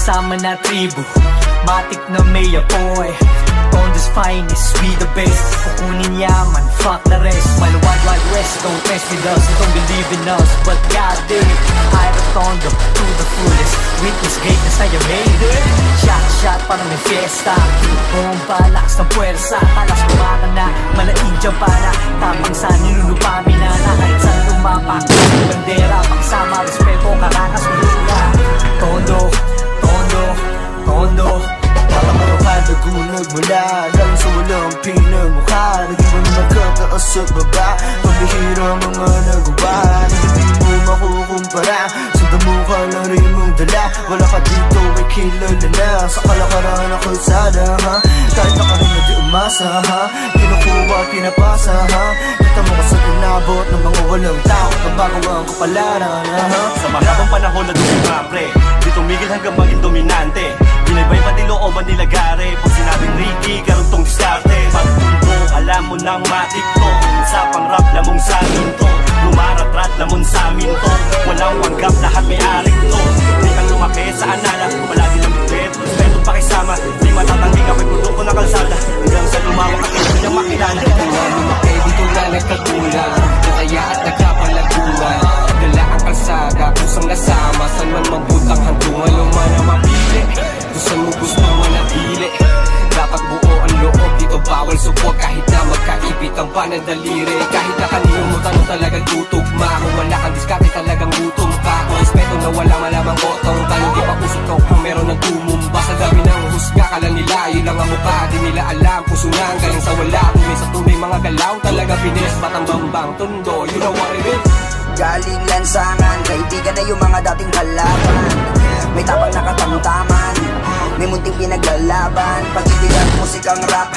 kasama na tribu, matik na may apoy. Tondo's finest, we the best. Kukunin yaman, fuck the rest. While wild west, don't mess with us, don't believe in us. But God damn it, I Tondo to the fullest. Witness greatness, I made it. Shot, parang may fiesta. Bomba, lakas ng puwersa. Talas kumakan na, malaing dyan pa na. Tapang sa nilulupami na na. Kahit saan lumapak, bandera. Pagsama, respeto, karakas, ulula. Tondo Papamaruhan, nagulag mula lang sa walang pinamukha. Naging mo magkataas at baba, pambihira mga nagawa. Hindi mo makukumpara, sa damo ka lang rin mong dala. Wala ka dito ay kilala na, sa kalakaran na kalsada ha. Kahit na ka rin na di umasa ha, kinukuha, pinapasa ha. Kita mo ka sa inabot ng mga walang tao, nabago ang kapalaran ha. Sa mahabang panahon na dumipapre, di tumigil hanggang maging dominante. Binaybay pati looban nila gare, pag sinabing Ricky, karuntong diskarte. Pagtundo, alam mo nang matikto, sa pangrap lamong sa amin to. Lumarat-rat lamon sa amin to, walang wanggap, lahat may aring to. Di kang lumaki sa anala, palagi lang bitbit, respeto pakisama. Di matatanggi ka, may produkto na kalsada, hanggang sa lumawak at hindi niyang makilala. Kaya lumaki dito na nagkagulang, kaya at nagkapalaguan. Dala ang kalsada, kusang nasama, saan man magbutang hantungan. Luman na mapili, saan mo gusto manatili. Dapat buo ang loob, dito bawal support. Kahit na magkaipit ang panandaliri, kahit na kanino mo tanong talagang tutugma. Kung wala kang diskarte talagang gutom ka. Kung respeto na wala malamang botong, tayo di pa puso ko kung meron ng tumumba. Sa dami ng husga ka lang nila, yun lang ang mukha. Di nila alam, puso na ang galing sa wala. Kung sa tunay mga galaw, talaga binis. Batang bambang tondo, you know what it is. Galing lansangan, kaibigan na yung mga dating kalaban. May tapang nakatamtaman, may munting pinaglalaban. Pag-ibig at musikang rap,